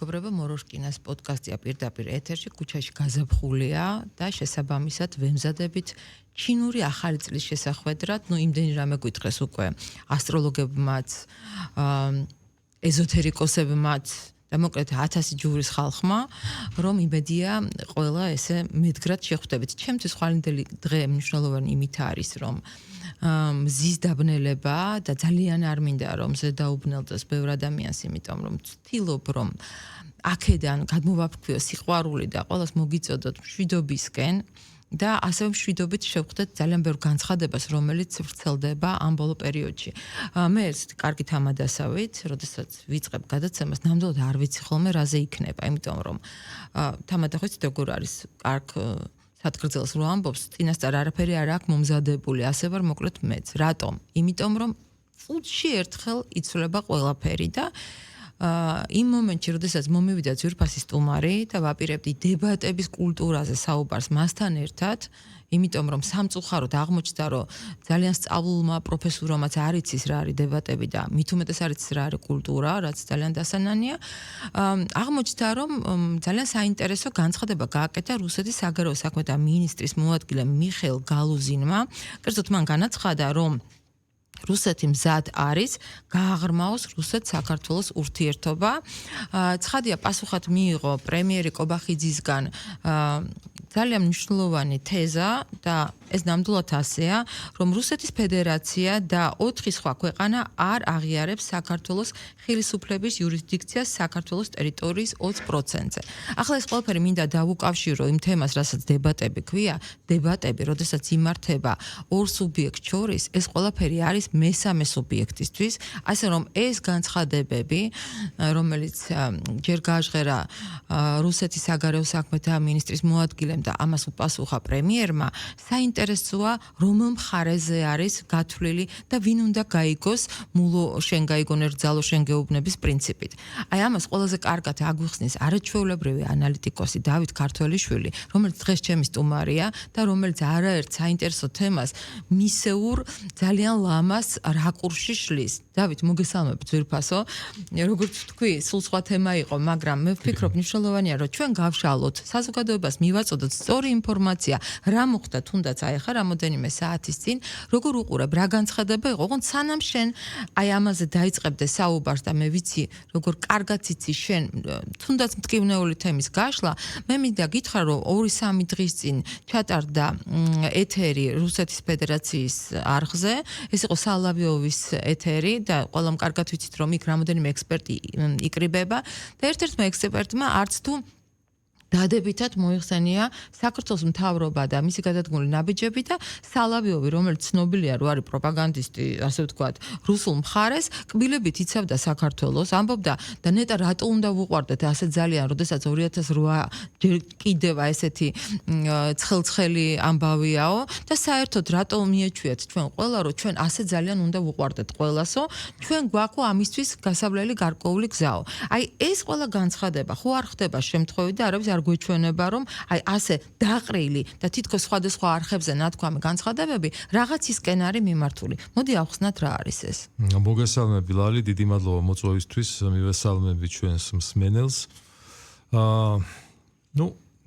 მეგობრებო, მოროშკინას პოდკასტია პირდაპირ ეთერში, ქუჩაში გაზაფხულია და შესაბამისად ვემზადებით ჩინური ახალი წლის შესახვედრად, იმდენი რამე გვითხრეს უკვე ასტროლოგებმაც, ეზოთერიკოსებმაც და მოკლედ 1000 ჯურის ხალხმა, რომ იმედია ყველა ესე მედგრად შეხვდებით. ჩემთვის ხვალინდელი დღე მნიშვნელოვანი იმით არის, რომ მზის დაბნელება და ძალიან არ მინდა რომ ზე დაუბნელდეს ბევრ ადამიანს, იმიტომ რომ ვთილობ რომ აქედან გადმოვაფრქვიო სიყვარული და ყველას მოგიწოდოთ მშვიდობისკენ და ასევე მშვიდობით შევხვდეთ ძალიან ბევრ განცხადებას, რომელიც ვრცელდება ამ ბოლო პერიოდში. მე კარგი თამადასავით, როდესაც ვიწყებ გადაცემას, ნამდვილად არ ვიცი ხოლმე რაზე იქნება, იმიტომ რომ თამადახვით როგორ არის კარგ სადგრძელს რო ამბობს, წინასწარ არაფერი არ აქვს მომზადებული, ასე ვარ მოკლედ მეც. რატომ? იმიტომ რომ წუთში ერთხელ იცვლება ყველაფერი და იმ მომენტში, როდესაც მომივიდა ძვირფასი სტუმარი და ვაპირებდი დებატების კულტურაზე საუბარს მასთან ერთად, იმიტომ რომ სამწუხაროდ აღმოჩნდა, რომ ძალიან სწავლულმა პროფესორამაც არ იცის რა არის დებატები და მით უმეტეს არ იცის რა არის კულტურა, რაც ძალიან დასანანია. აღმოჩნდა, რომ ძალიან საინტერესო განცხადება გააკეთა რუსეთის საგარეო საქმეთა მინისტრის მოადგილე მიხეილ გალუზინმა. კერძოდ მან განაცხადა, რომ რუსეთი მზად არის გააღრმაოს რუსეთ-საქართველოს ურთიერთობა. ცხადია, პასუხად მიიღო პრემიერი კობახიძისგან ძალიან მნიშვნელოვანი თეზა და ეს ნამდვილად ასეა, რომ რუსეთის ფედერაცია და 4 სხვა ქვეყანა არ აღიარებს საქართველოს ხელისუფლების იურისდიქციას საქართველოს ტერიტორიის 20%-ზე. ახლა ეს ყველაფერი მინდა დავუკავშირო იმ თემას, რასაც დებატები ქვია, დებატები, როდესაც იმართება ორ სუბიექტს შორის, ეს ყველაფერი არის მესამე სუბიექტისთვის, ასე რომ ეს განცხადებები, რომელიც ჯერ გააჟღერა რუსეთის საგარეო საქმეთა მინისტრის მოადგილემ და ამას უპასუხა პრემიერმა, საინტერესოა რომელ მხარეზე არის გათვლილი და ვინ უნდა გაიგოს მულო შენ გაიგონ ერთძალო შენ გეუბნების პრინციპით. აი ამას ყველაზე კარგად აგვიხსნის არაჩვეულებრივი ანალიტიკოსი დავით ქართველიშვილი, რომელიც დღეს ჩემი სტუმარია და რომელიც არაერთ საინტერესო თემას მისეურ ძალიან ლამას რაკურსში შლის. დავით, მოგესალმებით ძვირფასო. როგორც თქვი, სულ სხვა თემა იყო, მაგრამ მე ვფიქრობ მნიშვნელოვანია, რომ ჩვენ გავშალოთ, საზოგადოებას მივაწოდოთ სწორი ინფორმაცია, რა მოხდა თუნდაც აი ახლა რამოდენიმე საათის წინ, როგორ უყურებ, რა განცხადება იყო, ოღონდ სანამ შენ აი ამაზე დაიწყებდე საუბარს და მე ვიცი, როგორ კარგად იცი შენ თუნდაც მტკივნეული თემის გაშლა, მე მინდა გითხრა, რომ 2-3 დღის წინ ჩატარდა ეთერი რუსეთის ფედერაციის არხზე, ეს იყო სალავიოვის ეთერი და ყველამ კარგად ვიცით, რომ იქ რამოდენიმე ექსპერტი იკრიბება და ერთ-ერთმა ექსპერტმა არც თუ დადებითად მოიხსენია საქართველოს მთავრობა და მისი გადადგმული ნაბიჯები და სალავიოვი, რომელიც ცნობილია, რომ არის პროპაგანდისტი, ასე ვთქვათ, რუსულ მხარეს, კბილებით იცავდა საქართველოს, ამბობდა და ნეტა რატო უნდა ვუყვარდეთ ასე ძალიან, როდესაც 2008 ჯერ კიდევ ესეთი ცხელ-ცხელი ამბავიაო და საერთოდ რატო მიეჩვიათ ჩვენ ყველა, რომ ჩვენ ასე ძალიან უნდა ვუყვარდეთ ყველასო, ჩვენ გვაქვს ამისთვის გასავლელი გარკვეული გზაო. აი ეს ყველა განცხადება ხო არ ხდება შემთხვევით და არავის არ გვეჩვენება, რომ აი ასე დაყრილი და თითქოს სხვადასხვა არხებზე ნათქვამი განცხადებები რაღაცისკენ არის მიმართული. მოდი ავხსნათ რა არის ეს. მოგესალმები ლალი, დიდი მადლობა მოწვევისთვის, მივესალმები ჩვენს მსმენელს.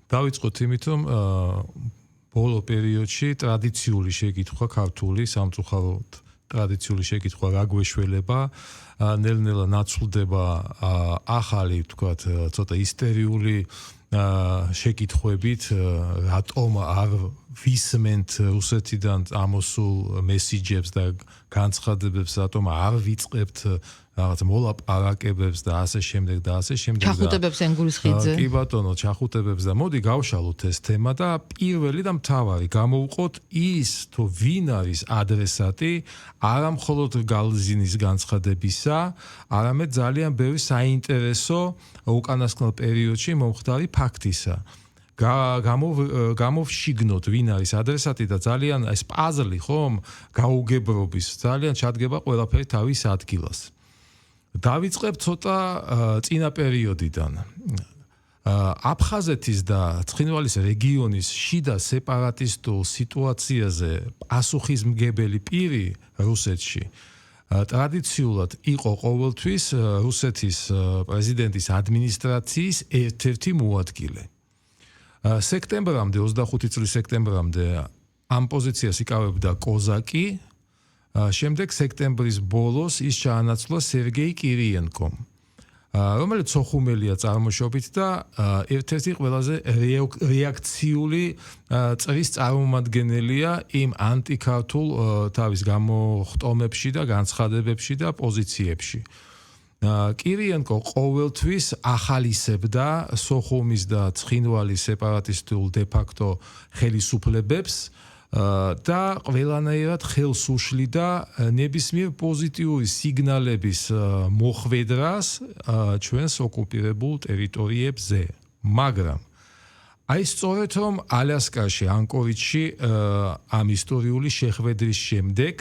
დავიწყოთ იმით, რომ ბოლო პერიოდში ტრადიციული შეკითხვა ქართული სამწუხაროდ ტრადიციული შეკითხვა რა გვეშველება, ნელ-ნელა ნაცვლდება ახალი, ვთქვათ, ცოტა ისტერიული შეკითხვებით, რატომ არ ვისმენთ რუსეთიდან ამოსულ მესიჯებს და განცხადებებს, რატომ არ ვიწყებთ რაღაც მოლაპარაკებებს და ასე შემდეგ და ასე შემდეგ. ჩახუტებებს ენგურის ხიდზე. კი ბატონო, ჩახუტებებს და მოდი გავშალოთ ეს თემა და პირველი და მთავარი გამოვყოთ ის, თუ ვინ არის ადრესატი არა მხოლოდ გალუზინის განცხადებისა, არამედ ძალიან ბევრი საინტერესო უკანასკნელ პერიოდში მომხდარი ფაქტისა. გამოვშიგნოთ ვინ არის ადრესატი და ძალიან ეს პაზლი ხომ გაუგებრობის ძალიან ჩადგება ყველაფერი თავის ადგილას. დავიწყებ ცოტა წინა პერიოდიდან. აფხაზეთის და ცხინვალის რეგიონის შიდა სეპარატისტულ სიტუაციაზე პასუხისმგებელი პირი რუსეთში ტრადიციულად იყო ყოველთვის რუსეთის პრეზიდენტის ადმინისტრაციის ერთ-ერთი მოადგილე. სექტემბრამდე 25 წლის სექტემბრამდე ამ პოზიციას იკავებდა კოზაკი, შემდეგ სექტემბრის ბოლოს ის ჩაანაცვლა სერგეი კირიენკომ, რომელიც სოხუმელია წარმოშობით და ერთ-ერთი ყველაზე რეაქციული წრის წარმომადგენელია იმ ანტიქართულ თავის გამოხტომებში და განცხადებებში და პოზიციებში. კირიენკო ყოველთვის ახალისებდა სოხუმის და ცხინვალის სეპარატისტულ დე-ფაქტო ხელისუფლებებს და ყველანაირად ხელს უშლიდა ნებისმიერ პოზიტიური სიგნალების მოხვედრას ჩვენს ოკუპირებულ ტერიტორიებზე. მაგრამ აი სწორედ რომ ალასკაში, ანკორიჩში ამ ისტორიული შეხვედრის შემდეგ,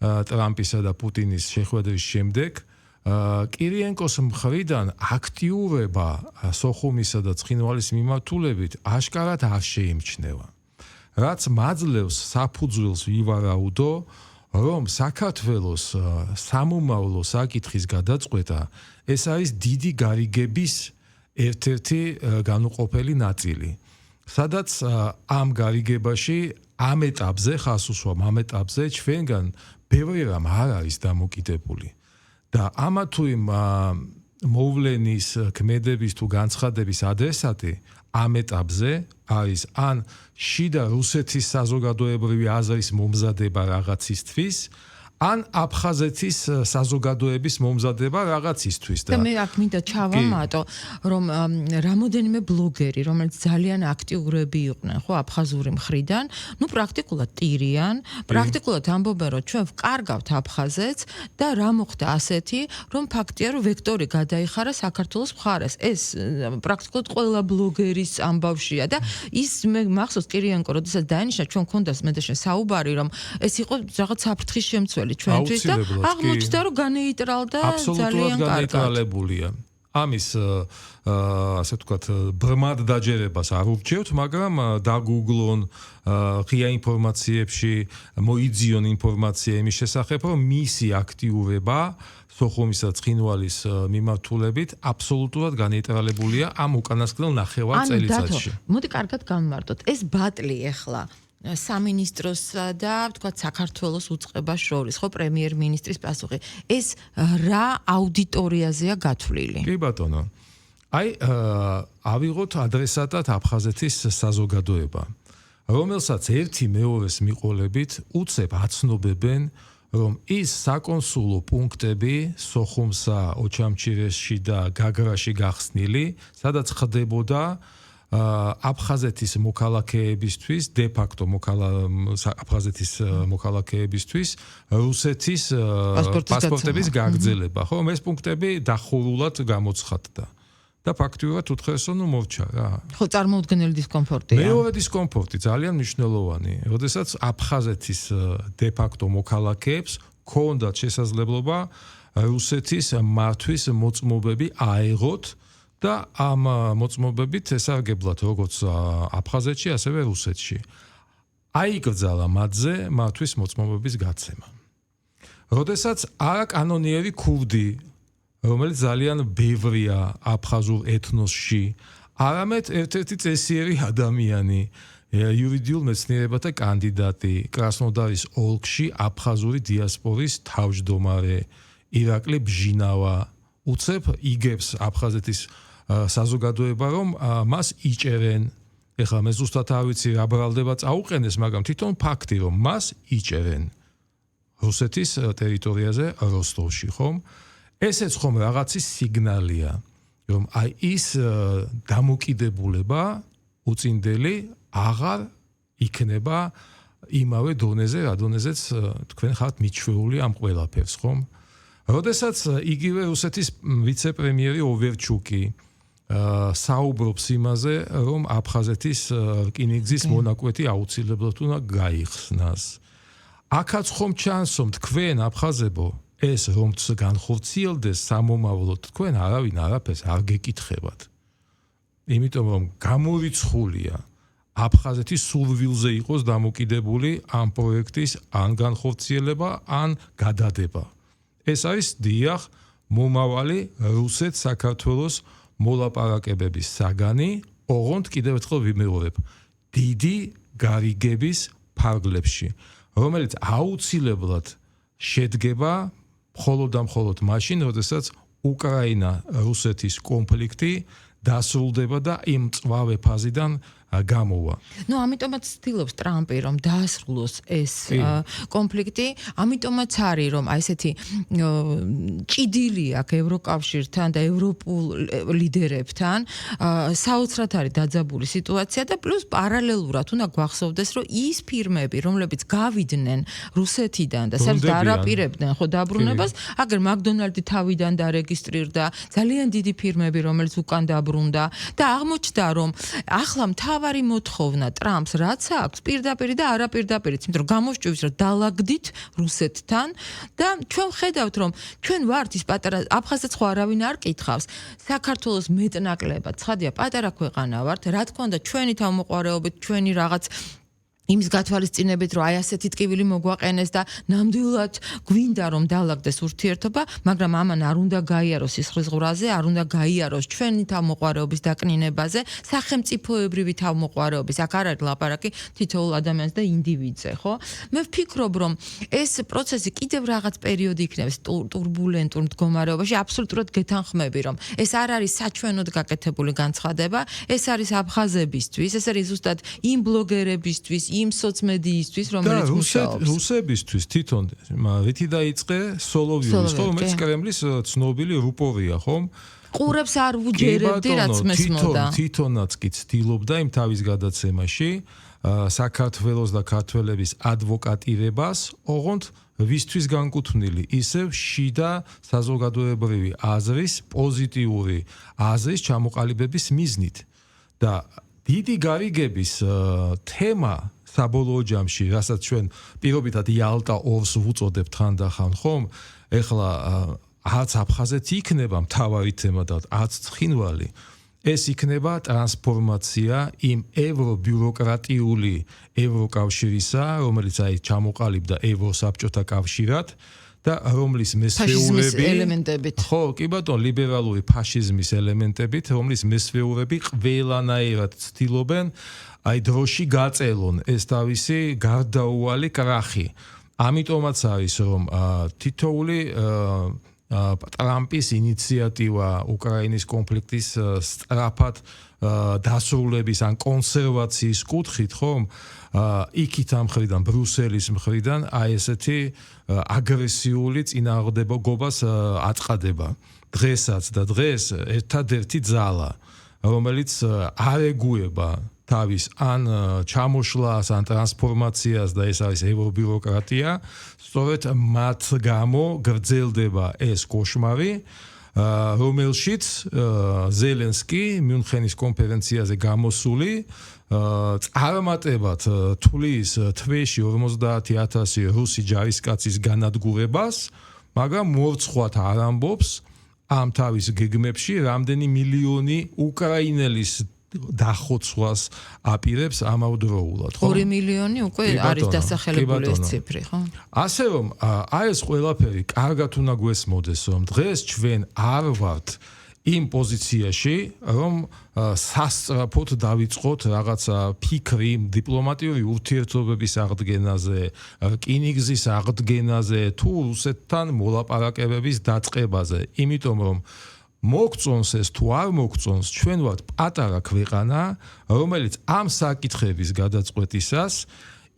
ტრამპისა და პუტინის შეხვედრის შემდეგ, კირიენკოს მხრიდან აქტიურობა სოხუმისა და ცხინვალის მიმართულებით აშკარად არ შეიმჩნევა. რაც მაძლევს საფუძველს ვივარაუდო, რომ საქართველოს სამომავლო საკითხის გადაწყვეტა ეს არის დიდი გარიგების ერთ-ერთი განუყოფელი ნაწილი. სადაც ამ გარიგებაში ამ ეტაპზე, ხას უსვამ ამ ეტაპზე ჩვენგან ბევრი რამ არ არის დამოკიდებული. და ამა თუ იმ მოვლენის ქმედების თუ განცხადების ადრესატი ამ ეტაპზე არის ან შიდა რუსეთის საზოგადოებრივი აზრის მომზადება რაღაცისთვის, ან აფხაზეთის საზოგადოების მომზადება რაღაცისთვის და მე აქ მინდა ჩავამატო, რომ რამოდენიმე ბლოგერი, რომელიც ძალიან აქტიურები იყვნენ, ხო, აფხაზური მხრიდან, ნუ პრაქტიკულად ტირიან, პრაქტიკულად ამბობენ, რომ ჩვენ ვკარგავთ აფხაზეთს და რა მოხდა ასეთი, რომ ფაქტია, რომ ვექტორი გადაიხარა საქართველოს მხარეს. ეს პრაქტიკულად ყველა ბლოგერის ამბავშია და ის მე მახსოვს კირიენკო, როდესაც დაინიშნა, ჩვენ გქონდა მედეშენ საუბარი, რომ ეს იყო რაღაც საფრთხის შემცველი ჩვენთვის და აღმოჩნდა რომ განეიტრალდა ძალიან კარგად. განეიტრალებულია. ამის ასე ვთქვათ, ბრმად დაჯერებას არ ურჩევთ, მაგრამ დაგუგლონ ღია ინფორმაციებში, მოიძიონ ინფორმაცია იმის შესახებ, რომ მისი აქტიურება სოხუმისა და ცხინვალის მიმართულებით აბსოლუტურად განეიტრალებულია ამ უკანასკნელ ნახევარ წელიწადში. მოდი კარგად განმარტოთ. ეს ბატლი ახლა სამინისტროსა და ვთქვათ საქართველოს უწყებას შორის, ხო, პრემიერ-მინისტრის პასუხი. ეს რა აუდიტორიაზეა გათვლილი? კი ბატონო. აი, ავიღოთ ადრესატად აფხაზეთის საზოგადოება, რომელსაც ერთი მეორეს მიყოლებით უცებ აცნობებენ, რომ ის საკონსულო პუნქტები სოხუმსა, ოჩამჩირეში და გაგრაში გახსნილი, სადაც ხდებოდა აფხაზეთის მოქალაქეებისთვის, დე-ფაქტო აფხაზეთის მოქალაქეებისთვის რუსეთის პასპორტების გაგრძელება, ხო? ეს პუნქტები დახურულად გამოცხადდა. და ფაქტიურად უთხრეს, რომ მოვჩა რა. ხო, წარმოუდგენელი დისკომფორტია. მეორე დისკომფორტი ძალიან მნიშვნელოვანი, როდესაც აფხაზეთის დე-ფაქტო მოქალაქეებს ჰქონდათ შესაძლებლობა რუსეთის მართვის მოწმობები აეღოთ და ამ მოწმობებით ესარგებლად როგორც აფხაზეთში, ასევე რუსეთში. აიკრძალა მათზე მართვის მოწმობების გაცემა. როდესაც არაკანონიერი ქურდი, რომელიც ძალიან ბევრია აფხაზურ ეთნოსში, არამედ ერთ-ერთი წესიერი ადამიანი, იურიდიულ მეცნიერებათა კანდიდატი, კრასნოდარის ოლქში აფხაზური დიასპორის თავმჯდომარე ირაკლი ბჟინავა, უცებ იგებს აფხაზეთის საზოგადოება, რომ მას იჭერენ. ეხლა მე ზუსტად არ ვიცი რა ბრალდება წაუყენეს, მაგრამ თვითონ ფაქტი, რომ მას იჭერენ რუსეთის ტერიტორიაზე, როსტოვში, ხომ? ესეც ხომ რაღაცის სიგნალია, რომ აი ის დამოკიდებულება უწინდელი აღარ იქნება იმავე დონეზე, რა დონეზეც თქვენ ხართ მიჩვეული ამ ყველაფერს, ხომ? როდესაც იგივე რუსეთის ვიცე-პრემიერი ოვერჩუკი საუბრობს იმაზე, რომ აფხაზეთის რკინიგზის მონაკვეთი აუცილებლად უნდა გაიხსნას. აქაც ხომ ჩანს, რომ თქვენ აფხაზებო ეს რომ განხორციელდეს სამომავლოდ, თქვენ არავინ არაფერს არ გეკითხებათ. იმიტომ რომ გამორიცხულია აფხაზეთის სურვილზე იყოს დამოკიდებული ამ პროექტის ან განხორციელება, ან გადადება. ეს არის დიახ მომავალი რუსეთ-საქართველოს მოლაპარაკებების საგანი, ოღონდ კიდევ ერთხელ ვიმეორებ, დიდი გარიგების ფარგლებში, რომელიც აუცილებლად შედგება მხოლოდ და მხოლოდ მაშინ, როდესაც უკრაინა-რუსეთის კონფლიქტი დასრულდება და იმ მწვავე ფაზიდან გამოვა. ნუ ამიტომაც ცდილობს ტრამპი რომ დაასრულოს ეს კონფლიქტი, ამიტომაც არის რომ აი ესეთი ჭიდილი აქვს ევროკავშირთან და ევროპულ ლიდერებთან, საოცრად არის დაძაბული სიტუაცია და პლუს პარალელურად უნდა გვახსოვდეს რომ ის ფირმები, რომლებიც გავიდნენ რუსეთიდან და სადაც დაარაპირებდნენ ხო დაბრუნებას, აგერ მაკდონალდი თავიდან დარეგისტრირდა, ძალიან დიდი ფირმები, რომელიც უკან დაბრუნდა და აღმოჩნდა რომ ახლა თავარი მოთხოვნა ტრამპს რაც აქვს პირდაპირ და არაპირდაპირ, იმიტომ რომ გამოშჭვის რომ დალაგდით რუსეთთან და ჩვენ ხედავთ რომ ჩვენ ვართ ის პატარა აფხაზეთს ხო არავინ არ კითხავს. საქართველოს მეტნაკლებად ცხადია პატარა ქვეყანა ვართ, რა თქმა უნდა ჩვენი თავმოყარეობით, ჩვენი რაღაც იმის გათვალისწინებით რომ აი ასეთი ტკივილი მოგვაყენეს და ნამდვილად გვინდა რომ დაალაგდეს ურთიერთობა, მაგრამ ამან არ უნდა გაიაროს სისხლის ღვრაზე, არ უნდა გაიაროს ჩვენი თავმოყარეობის დაკნინებაზე, სახელმწიფოებრივი თავმოყარეობის, აქ არ არის ლაპარაკი თითოეულ ადამიანს და ინდივიდზე, ხო? მე ვფიქრობ რომ ეს პროცესი კიდევ რაღაც პერიოდი იქნებს ტურბულენტურ მდგომარეობაში, აბსოლუტურად გეთანხმები რომ ეს არ არის საჩვენოდ გაკეთებული განცხადება, ეს არის აფხაზებისთვის, ეს არის ზუსტად იმ ბლოგერებისთვის, იმ სოცმედიისთვის, რომელიც მუშაობს. რუსებისთვის თვითონ რითი დაიწყე სოლოვიოვის, რომელიც კრემლის ცნობილი რუპორია, ხომ? ყურებს არ ვუჯერებდი, რაც მესმოდა. თვითონაც კი ცდილობდა იმ თავის გადაცემაში საქართველოს და ქართველების ადვოკატირებას, ოღონდ ვისთვის განკუთვნილი, ისევ შიდა საზოგადოებრივი აზრის, პოზიტიური აზრის ჩამოყალიბების მიზნით. და დიდი გარიგების თემა საბოლოო ჯამში, რასაც ჩვენ პირობითად იალტა 2-ს ვუწოდებთ ხანდახან, ხომ? ეხლა არც აფხაზეთი იქნება მთავარი თემა და არც ცხინვალი. ეს იქნება ტრანსფორმაცია იმ ევრობიუროკრატიული ევროკავშირისა, რომელიც აი ჩამოყალიბდა ევროსაბჭოთა კავშირად და რომლის მესვეურები ელემენტებით. ხო, კი ბატონო, ლიბერალური ფაშიზმის ელემენტებით, რომლის მესვეურები ყველანაირად ცდილობენ აი დროში გაწელონ ეს თავისი გარდაუვალი კრახი. ამიტომაც არის რომ თითოეული ტრამპის ინიციატივა უკრაინის კონფლიქტის სწრაფად დასრულების ან კონსერვაციის კუთხით, ხომ? იქით ამ მხრიდან ბრიუსელის მხრიდან აი ესეთი აგრესიული წინააღმდეგობას აწყდება. დღესაც და დღეს ერთადერთი ძალა, რომელიც არ ეგუება თავის ან ჩამოშლას, ან ტრანსფორმაციას და ეს არის ევრობიუროკრატია, სწორედ მათ გამო გრძელდება ეს კოშმარი, რომელშიც ზელენსკი მიუნხენის კონფერენციაზე გამოსული წარმატებად თვლის თვეში 50,000 რუსი ჯარისკაცის განადგურებას, მაგრამ მორცხვად არ ამბობს ამ თავის გეგმებში რამდენი მილიონი უკრაინელის დახოცვას აპირებს ამავდროულად, ხო? 2 მილიონი უკვე არის დასახელებული ეს ციფრი, ხო? ასე რომ, აი ეს ყველაფერი კარგად უნდა გვესმოდეს, რომ დღეს ჩვენ არ ვართ იმ პოზიციაში, რომ სასწრაფოდ დავიწყოთ რაღაცა ფიქრი დიპლომატიური ურთიერთობების აღდგენაზე, რკინიგზის აღდგენაზე, თუ რუსეთთან მოლაპარაკებების დაწყებაზე, იმიტომ რომ მოგწონს ეს თუ არ მოგწონს, ჩვენ ვართ პატარა ქვეყანა, რომელიც ამ საკითხების გადაწყვეტისას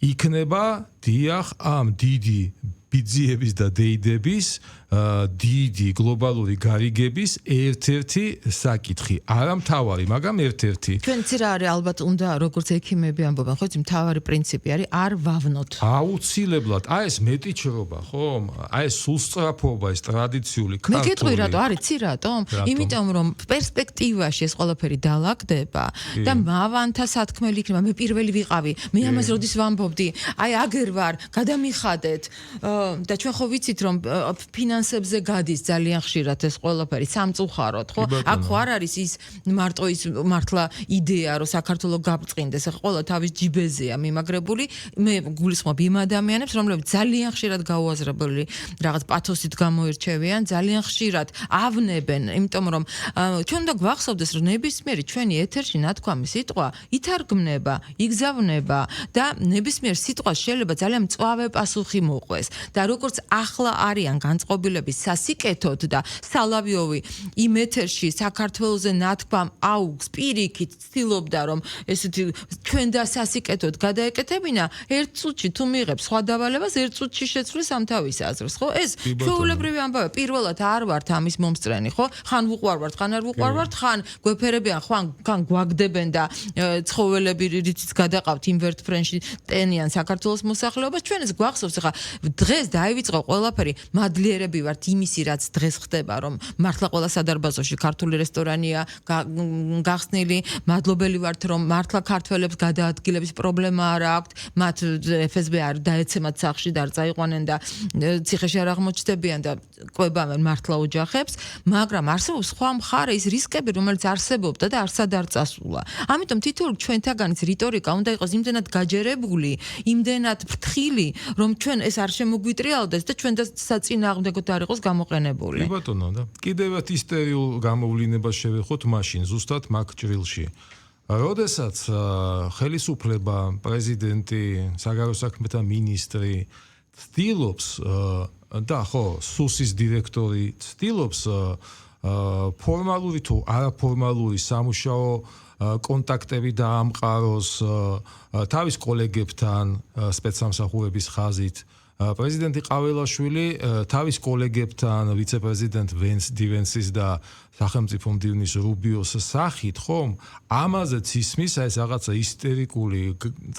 იქნება დიახ ამ დიდი ბიძიების და დეიდების დიდი გლობალური გარიგების ერთ-ერთი საკითხი. არა მთავარი, მაგრამ ერთ-ერთი. ჩვენც რა არის ალბათ უნდა როგორც ექიმები ამბობენ, ხო, მთავარი პრინციპი არის არ ვავნოთ. აუცილებლად, აი ეს მეტიჩრობა, ხო? აი ეს სულსწრაფობა, ეს ტრადიციული ქართული. მე გეტყვი რატო, არის ცი რატომ? იმიტომ რომ პერსპექტივაში ეს ყველაფერი დაალაგდება და მავანთა სათქმელი იქნება, მე პირველი ვიყავი, მე ამას როდის ვამბობდი, აი აგერ ვარ, გადამიხადეთ. და ჩვენ ხო ვიცით რომ ფინანსებზე გადის ძალიან ხშირად ეს ყველაფერი სამწუხაროდ, ხო? აქ ხო არ არის ის მართლა იდეა რომ საქართველოს გაბრწყინდეს, ახლა ყველა თავის ჯიბეზეა მიმაგრებული. მე გულისხმობ იმ ადამიანებს, რომლებიც ძალიან ხშირად გაუაზრებელი რაღაც პათოსით გამოირჩევიან, ძალიან ხშირად ავნებენ, იმიტომ რომ ჩვენ უნდა გვახსოვდეს რომ ნებისმიერი ჩვენი ეთერში ნათქვამი სიტყვა ითარგმნება, იგზავნება და ნებისმიერ სიტყვას შეიძლება ძალიან მწვავე პასუხი მოყვეს და როგორც ახლა არიან განწყობილების სასიკეთოდ და სალავიოვი იმ ეთერში საქართველოზე ნათქვამ აუგს პირიქით ცდილობდა რომ ესეთი ჩვენ და სასიკეთოდ გადაეკეთებინა ერთ წუთში თუ მიიღებს სხვა დავალებას ერთ წუთში შეცვლის ამ თავის აზრს ხო ეს ჩვეულებრივი ამბავია პირველად არ ვართ ამის მომსწრენი ხო ხან ვუყვარვართ ხან არ ვუყვარვართ ხან გვეფერებიან ხან გვაგდებენ და ცხოველები რითიც გადაყავთ იმ ვერტფრენში ტენიან საქართველოს მოსახლეობას ჩვენ ეს გვახსოვს ხა დღეს დაივიწყო ყველაფერი მადლიერები ვართ იმისი რაც დღეს ხდება რომ მართლა ყველა სადარბაზოში ქართული რესტორანია გახსნილი მადლობელი ვართ რომ მართლა ქართველებს გადაადგილების პრობლემა არ აქვთ მათ FSB არ დაეცემათ სახში და არ წაიყვანენ და ციხეში არ აღმოჩნდებიან და ყვებავენ მართლა ოჯახებს მაგრამ არსებობს სხვა მხარე ის რისკები რომელიც არსებობდა და არსად არ წასულა ამიტომ თითოეულ ჩვენთაგანის რიტორიკა უნდა იყოს იმდენად გაჯერებული იმდენად ფრთხილი რომ ჩვენ ეს არ შემოგვიტრიალდეს და ჩვენ და საწინააღმდეგოდ არ იყოს გამოყენებული კი ბატონო და კიდევაც ისტორიულ გამოვლინებას შევეხოთ მაშინ ზუსტად მაგ ჭრილში როდესაც ხელისუფლება პრეზიდენტი საგარეო საქმეთა მინისტრი ცდილობს და ხო სუსის დირექტორი ცდილობს ფორმალური თუ არაფორმალური სამუშაო კონტაქტები დაამყაროს თავის კოლეგებთან სპეცსამსახურების ხაზით პრეზიდენტი ყაველაშვილი თავის კოლეგებთან ვიცე-პრეზიდენტ დივენსის და სახელმწიფო მდივნის რუბიოს სახით ხომ ამაზეც ისმის ეს რაღაცა ისტერიკული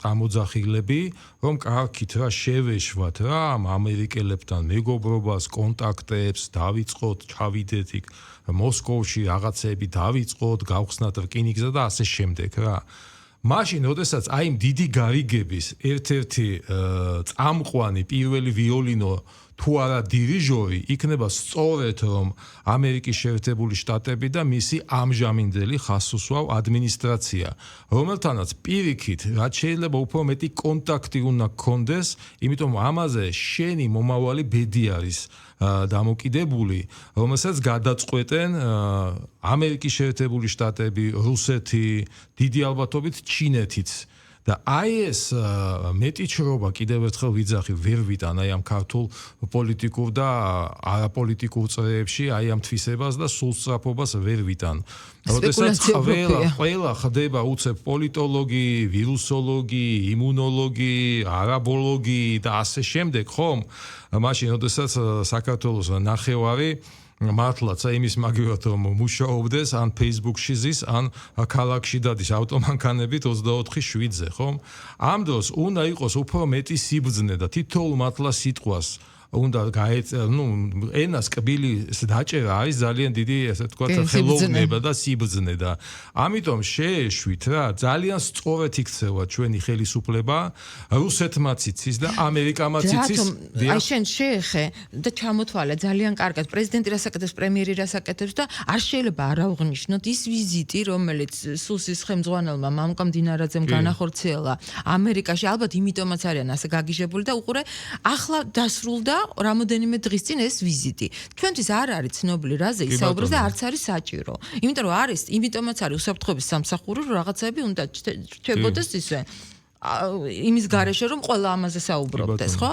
წამოძახილები რომ კარგით რა შევეშვათ რა ამ ამერიკელებთან მეგობრობას კონტაქტებს დავიწყოთ ჩავიდეთ იქ მოსკოვში რაღაცები დავიწყოთ გავხსნათ რკინიგზა და ასე შემდეგ რა მაშინ, როდესაც აი იმ დიდი გარიგების ერთ-ერთი წამყვანი პირველი ვიოლინო თუ არა დირიჟორი იქნება სწორედ რომ ამერიკის შეერთებული შტატები და მისი ამჟამინდელი ხასუსვავ ადმინისტრაცია, რომელთანაც პირიქით, რაც შეიძლება უფრო მეტი კონტაქტი უნდა გქონდეს, იმიტომ ამაზე შენი მომავალი ბედი არის დამოკიდებული, რომელსაც გადაწყვეტენ ამერიკის შეერთებული შტატები, რუსეთი, დიდი ალბათობით ჩინეთიც. და აი ეს მეტი ჩრობა კიდევ ერთხელ ვიძახი ვერ ვიტან აი ამ ქართულ პოლიტიკურ და არაპოლიტიკურ წრეებში აი ამ თვისებას და სულსწრაფობას ვერ ვიტან. როდესაც ყველა ხდება უცებ პოლიტოლოგი, ვირუსოლოგი, იმუნოლოგი, არაბოლოგი და ასე შემდეგ, ხომ? მაშინ როდესაც საქართველოს ნახევარი მართლაც იმის მაგივრად რომ მუშაობდეს ან Facebook-ში ზის ან ქალაქში დადის ავტომანქანებით 24/7-ზე, ხომ? ამ დროს უნდა იყოს უფრო მეტი სიბრძნე და თითოეულ მართლა სიტყვას უნდა ენას კბილის დაჭერა არის ძალიან დიდი ესე თქვა ხელოვნება და სიბრძნე და ამიტომ შეეშვით რა ძალიან სწორად იქცევა ჩვენი ხელისუფლება რუსეთმაც იცის და ამერიკამაც იცის აი შენ შეეხე და ჩამოთვალე ძალიან კარგად პრეზიდენტი რასაკეთებს პრემიერი რასაკეთებს და არ შეიძლება არ აღვნიშნოთ ის ვიზიტი რომელიც სუსის ხელმძღვანელმა მამუკა მდინარაძემ განახორციელა ამერიკაში ალბათ იმიტომაც არიან ასე გაგიჟებული და უყურე ახლა დასრულდა რამოდენიმე დღის წინ ეს ვიზიტი. ჩვენთვის არ არის ცნობილი რაზე ისაუბროს და არც არის საჭირო. იმიტომ რომ არის, იმიტომაც არის უსაფრთხოების სამსახური, რომ რაღაცები უნდა რჩებოდეს ისე. იმის გარეშე რომ ყველა ამაზე საუბრობდეს, ხო?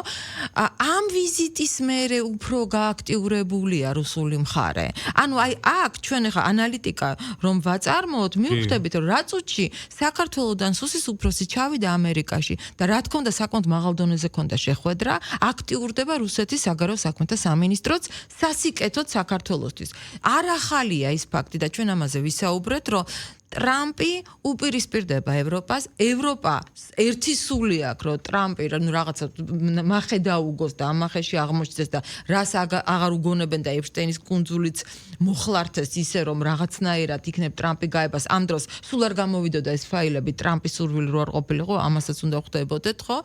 ამ ვიზიტის მერე უფრო გააქტიურებულია რუსული მხარე. ანუ აი აქ ჩვენ ახლა ანალიტიკა რომ ვაწარმოოთ, მივხვდებით რომ რა წუთში საქართველოსდან სუსის უფროსი ჩავიდა ამერიკაში და რა თქმა უნდა საკმაოდ მაღალ დონეზე ქონდა შეხვედრა, აქტიურდება რუსეთის საგარეო საქმეთა სამინისტროც სასიკეთოდ საქართველოსთვის. არ ახალია ის ფაქტი და ჩვენ ამაზე ვისაუბრეთ, რომ ტრამპი უპირისპირდება ევროპას, ევროპა ერთი სული აქვს, რომ ტრამპი რაღაცა მახე დაუგოს და ამახეში აღმოჩნდეს და რას აღარ უგონებენ და ეპშტეინის კუნძულიც მოხლართეს ისე რომ რაღაცნაირად იქნებ ტრამპი გაებას ამ დროს სულ არ გამოვიდოდა ეს ფაილები ტრამპის სურვილი რო არ ყოფილიყო ამასაც უნდა ხვდებოდეთ ხო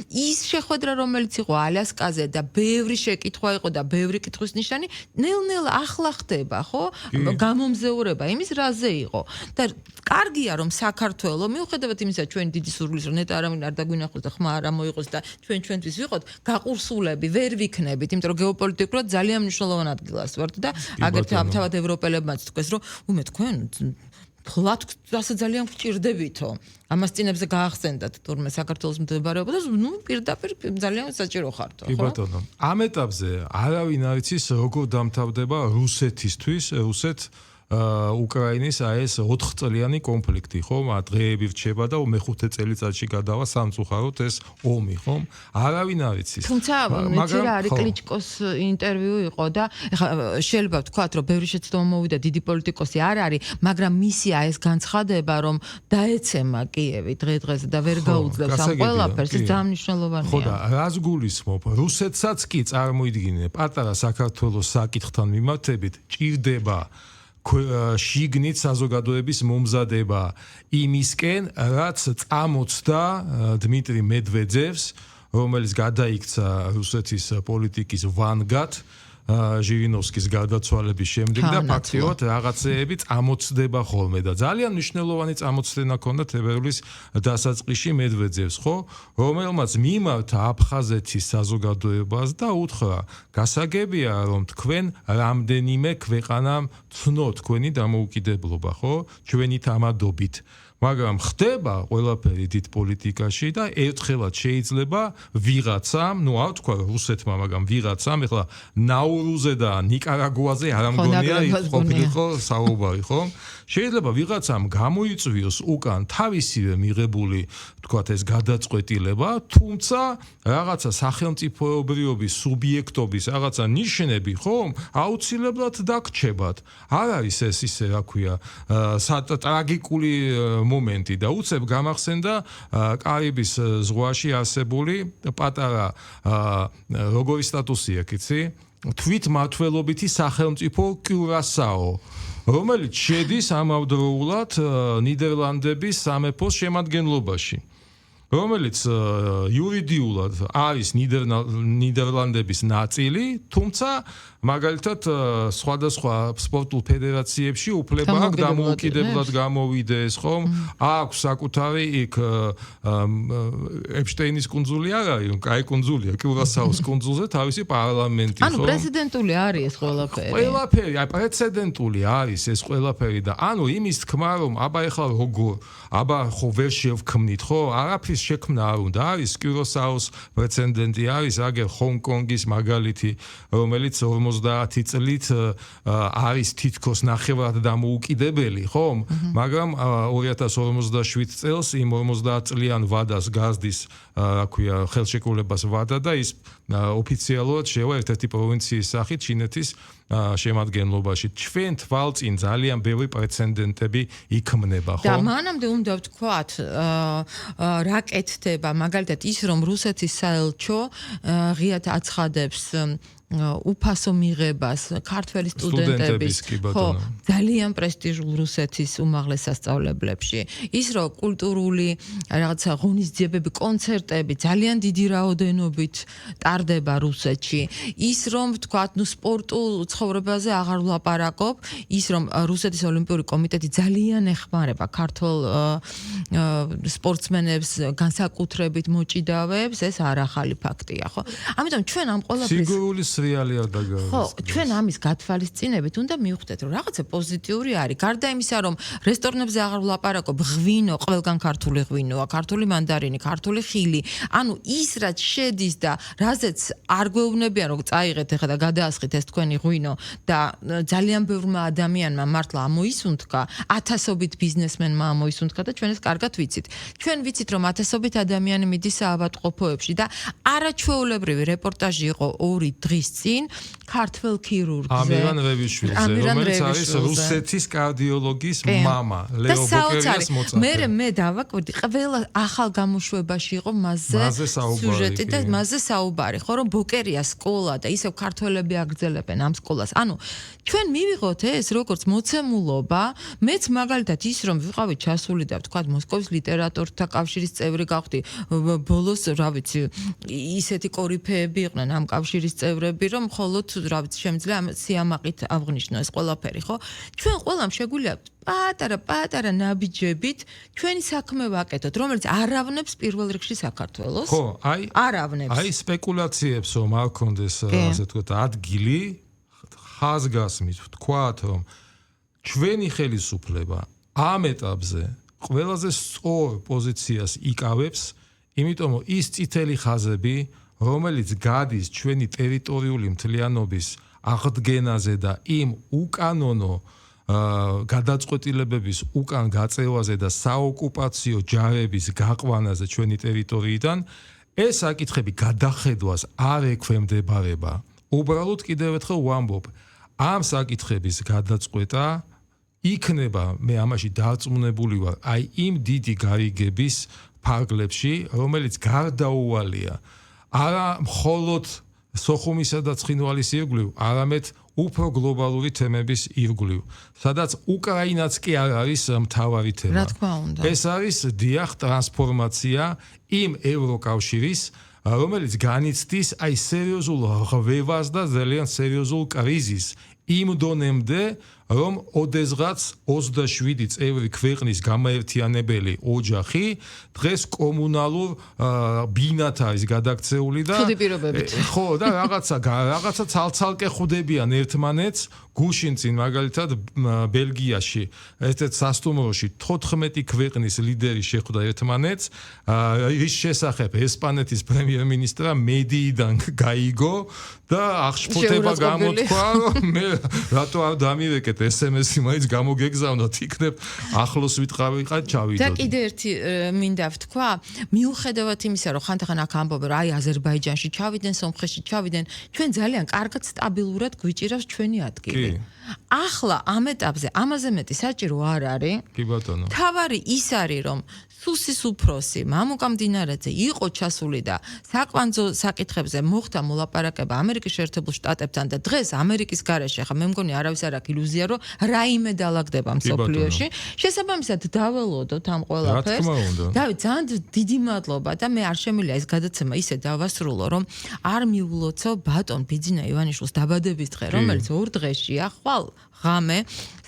ის შეხვედრა რომელიც იყო ალასკაზე და ბევრი შეკითხვა იყო და ბევრი კითხვის ნიშანი ნელ-ნელ ახლა ხდება ხო გამომზეურება იმის რაზე იყო და კარგია რომ საქართველო მიუხედავად იმისა ჩვენი დიდი სურვილის რომ ნეტა არავინ არ დაგვინახოს და ხმა არ მოიყოს და ჩვენთვის ვიყოთ გაყურსულები ვერ ვიქნებით იმიტომ რომ გეოპოლიტიკურად ძალიან მნიშვნელოვან ადგილას ვართ და აგერთ თავად ევროპელებმაც თქვეს რომ უმე თქვენ ფლატ ასე ძალიან გვჭირდებითო ამას წინებზე გაახსენდათ თურმე საქართველოს მდებარეობა და ნუ პირდაპირ ძალიან საჭირო ხართო ხო? კი ბატონო. ამ ეტაპზე არავინ არ იცის როგორ დამთავრდება რუსეთისთვის, უკრაინის ეს 4 წლიანი კონფლიქტი, ხომ? დღეები რჩება და მეხუთე წელიწადში გადავა სამწუხაროდ ეს ომი, ხომ? არავინ არ იცის. თუმცა მეც რა არის კლიჩკოს ინტერვიუ იყო და შეიძლება ვთქვათ, რომ ბევრი შეცდომა მოვიდა დიდი პოლიტიკოსი არ არის, მაგრამ მისია ეს განცხადება, რომ დაეცემა კიევი დღე-დღეზე და ვერ გაუძლებს ამ ყველაფერს, ეს ძალიან მნიშვნელოვანია. ხო და რას გულისხმობ? რუსეთსაც კი წარმოიდგინე, პატარა საქართველოს საკითხთან მიმართებით ჭირდება შიგნით საზოგადოების მომზადება იმისკენ, რაც წამოწდა დმიტრი მედვედევს, რომელიც გადაიქცა რუსეთის პოლიტიკის ვანგად ჟირინოვსკის გარდაცვალების შემდეგ და ფაქტიურად რაღაცეები წამოწდება ხოლმე და ძალიან მნიშვნელოვანი წამოწდენა ჰქონდა თებერვლის დასაწყისში მედვედევს, ხო? რომელმაც მიმართა აფხაზეთის საზოგადოებას და უთხრა, გასაგებია რომ თქვენ რამდენიმე ქვეყანამ ცნოთ თქვენი დამოუკიდებლობა, ხო? ჩვენი თამადობით. მაგრამ ხდება ყველაფერი დიდ პოლიტიკაში და ერთხელაც შეიძლება ვიღაცამ, ნუ არ თქვა რუსეთმა, მაგრამ ვიღაცამ, ეხლა ნაურუზე და ნიკარაგუაზე არ ამგონია ყოფილიყო საუბარი, ხო? შეიძლება ვიღაცამ გამოიწვიოს უკან თავისივე მიღებული, თქვათ ეს გადაწყვეტილება, თუმცა რაღაცა სახელმწიფოებრიობის სუბიექტობის რაღაცა ნიშნები, ხომ? აუცილებლად დაგრჩებათ. არ არის ეს ისე, რა ქვია, ტრაგიკული მომენტი და უცებ გამახსენდა კარიბის ზღვაში არსებული პატარა როგორი სტატუსი აქვს, იცი? თვითმმართველობითი სახელმწიფო კიურასაო, რომელიც შედის ამავდროულად ნიდერლანდების სამეფოს შემადგენლობაში. რომელიც იურიდიულად არის ნიდერლანდების ნაწილი, თუმცა მაგალითად სხვადასხვა სპორტულ ფედერაციებში უფლება აქვს დამოუკიდებლად გამოვიდეს, ხომ? აქვს საკუთარი იქ ეპშტეინის კუნძული არ არის, კაი კუნძულია, კიურასაოს კუნძულზე თავისი პარლამენტი, ხო? ანუ პრეზიდენტული არის ეს ყველაფერი. ყველაფერი, აი პრეცედენტული არის ეს ყველაფერი და ანუ იმის თქმა რომ აბა ეხლა როგორ, აბა ხო ვერ შევქმნით, ხო? არაფრის შექმნა არ უნდა არის კიურასაოს პრეცედენტი არის აგერ ჰონგ-კონგის მაგალითი რომელიც 50 წლით არის თითქოს ნახევრად დამოუკიდებელი ხომ მაგრამ 2057 წელს იმ 50 წლიან ვადას გაზდის რა ქვია ხელშეკრულებას ვადა და ის ოფიციალურად შევა ერთ-ერთი პროვინციის სახით ჩინეთის შემადგენლობაში. ჩვენ თვალწინ ძალიან ბევრი პრეცედენტები იქმნება, ხო? და მანამდე უნდა ვთქვათ, რა კეთდება, მაგალითად ის რომ რუსეთის საელჩო ღიად აცხადებს უფასო მიღებას ქართველი სტუდენტების ხო ძალიან პრესტიჟულ რუსეთის უმაღლეს სასწავლებლებში ის რომ კულტურული რაღაცა ღონისძიებები კონცერტები ძალიან დიდი რაოდენობით ტარდება რუსეთში ის რომ ვთქვათ ნუ სპორტულ ცხოვრებაზე აღარ ვლაპარაკობ ის რომ რუსეთის ოლიმპიური კომიტეტი ძალიან ეხმარება ქართულ სპორტსმენებს განსაკუთრებით მოჭიდავებს ეს არ ახალი ფაქტია ხო ამიტომ ჩვენ ამ ყველაფრის რეალია დაგავიწყდეს. ხო, ჩვენ ამის გათვალისწინებით უნდა მივხვდეთ, რომ რაღაცა პოზიტიური არის. გარდა იმისა, რომ რესტორნებზე აღარ ვლაპარაკობ, ღვინო, ყველგან ქართული ღვინოა, ქართული მანდარინი, ქართული ხილი. ანუ ის რაც შედის და რაზეც არ გვეუბნებიან, რომ წაიღეთ ეხლა და გადაასხით ეს თქვენი ღვინო და ძალიან ბევრმა ადამიანმა მართლა ამოისუნთქა, ათასობით ბიზნესმენმა ამოისუნთქა და ჩვენ ეს კარგად ვიცით. ჩვენ ვიცით, რომ ათასობით ადამიანი მიდის საავადმყოფოებში და არაჩვეულებრივი რეპორტაჟი იყო 2 დღის წინ ქართველ ქირურგზე. ამირან რევიშვილზე, რომელიც არის რუსეთის კარდიოლოგის მამა, ლეო ბოკერიას მოწაფე. მე დავაკვირდი, ყველა ახალ გამოშვებაში იყო მასზე სიუჟეტი და მასზე საუბარი, ხო რომ ბოკერიას სკოლა და ისევ ქართველები აგრძელებენ ამ სკოლას. ანუ ჩვენ მივიღოთ ეს როგორც მოცემულობა, მეც მაგალითად ის რომ ვიყავი ჩასული და ვთქვათ მოსკოვის ლიტერატორთა კავშირის წევრი გავხდი, ბოლოს რა ვიცი, ისეთი კორიფეები იყვნენ ამ კავშირის წევრები, რომ მხოლოდ რა ვიცი შემიძლია სიამაყით აღნიშნო ეს ყველაფერი, ხო? ჩვენ ყველამ შეგვიძლია პატარა ნაბიჯებით ჩვენი საქმე ვაკეთოთ, რომელიც არავნებს პირველ რიგში საქართველოს. ხო, არავნებს. აი სპეკულაციებს რომ არ კონდეს ასე ვთქვათ ადგილი ხაზგასმით ვთქვათ რომ ჩვენი ხელისუფლება ამ ეტაპზე ყველაზე სწორ პოზიციას იკავებს, იმიტომ რომ ის წითელი ხაზები, რომელიც გადის ჩვენი ტერიტორიული მთლიანობის აღდგენაზე და იმ უკანონო გადაწყვეტილებების უკან გაწევაზე და საოკუპაციო ჯარების გაყვანაზე ჩვენი ტერიტორიიდან, ეს საკითხები გადახედვას არ ექვემდებარება. უბრალოდ კიდევ ერთხელ ვამბობ, ამ საკითხების გადაწყვეტა იქნება, მე ამაში დარწმუნებული ვარ, აი იმ დიდი გარიგების ფარგლებში, რომელიც გარდაუვალია არა მხოლოდ სოხუმისა და ცხინვალის ირგვლივ, არამედ უფრო გლობალური თემების ირგვლივ, სადაც უკრაინაც კი არ არის მთავარი თემა. რა თქმა უნდა. ეს არის დიახ ტრანსფორმაცია იმ ევროკავშირის, რომელიც განიცდის აი სერიოზულ ღვევას და ძალიან სერიოზულ კრიზისს იმ დონემდე, რომ ოდესღაც 27 წევრი ქვეყნის გამაერთიანებელი ოჯახი დღეს კომუნალურ ბინათ არის გადაქცეული და ხუდი პირობებით. ხო და რაღაცა ცალ-ცალკე ხვდებიან ერთმანეთს. გუშინ წინ მაგალითად ბელგიაში ერთ-ერთ სასტუმროში 14 ქვეყნის ლიდერი შეხვდა ერთმანეთს, რის შესახებ ესპანეთის პრემიერ-მინისტრა მედიიდან გაიგო და აღშფოთება გამოთქვა, რომ მე რატო არ დამივეკეთ SMS-ი მაინც გამოგეგზავნოთ, იქნებ ახლოს ვიტყავიყავ ჩავიდოდ. და კიდე ერთი მინდა ვთქვა, მიუხედავად იმისა, რომ ხანდახან აქ ამბობენ, რომ აი აზერბაიჯანში ჩავიდნენ, სომხეთში ჩავიდნენ, ჩვენ ძალიან კარგად სტაბილურად გვიჭირავს ჩვენი ადგილი. ახლა ამ ეტაპზე ამაზე მეტი საჭირო არ არის. კი ბატონო. თავარი ის არის, რომ სუსის უფროსი მამუკა მდინარეძე იყო ჩასული და საკვანძო საკითხებზე მოხდა მოლაპარაკება ამერიკის შეერთებულ შტატებთან და დღეს ამერიკის გარეშე, ხა მე მგონი არავის არ აქვს ილუზია, რომ რაიმე დაალაგდება მსოფლიოში. შესაბამისად დაველოდოთ ამ ყველაფერს. დავით, ძალიან დიდი მადლობა და მე არ შემიძლია ეს გადაცემა ისე დავასრულო, რომ არ მიულოცო ბატონ ბიძინა ივანიშვილის დაბადების დღე, რომელიც 2 დღეშია, ხვალ ღამე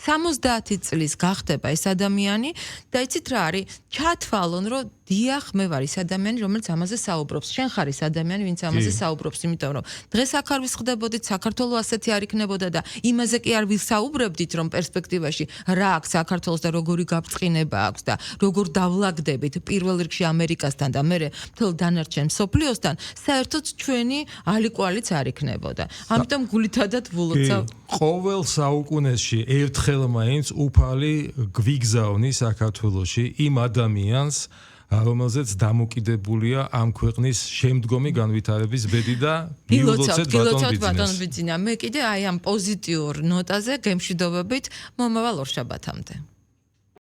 70 წლის გახდება ეს ადამიანი და იცით რა არის? ჩათვალონ, რომ დიახ, მე ვარ ის ადამიანი, რომელიც ამაზე საუბრობს. შენ ხარ ის ადამიანი, ვინც ამაზე საუბრობს, იმიტომ რომ დღეს აქ არ ვისხდებოდით, საქართველოს ასეთი არ იქნებოდა და იმაზე კი არ ვისაუბრებდით, რომ პერსპექტივაში რა აქვს საქართველოს და როგორი გაბრწყინება აქვს და როგორ დავლაგდებით პირველ რიგში ამერიკასთან და მე მთელ დანარჩენ მსოფლიოსთან, საერთოდ ჩვენი ალიკვალიც არ იქნებოდა. ამიტომ გულითადად ვულოცავ. ყოველ საუკუნეში ერთხელ მაინც უფალი გვიგზავნი საქართველოში იმ ადამიანს, რომელზეც დამოკიდებულია ამ ქვეყნის შემდგომი განვითარების ბედი და მიულოცეთ ბატონ ბიძინა. მე კიდე აი ამ პოზიტიურ ნოტაზე გემშვიდობებით მომავალ ორშაბათამდე.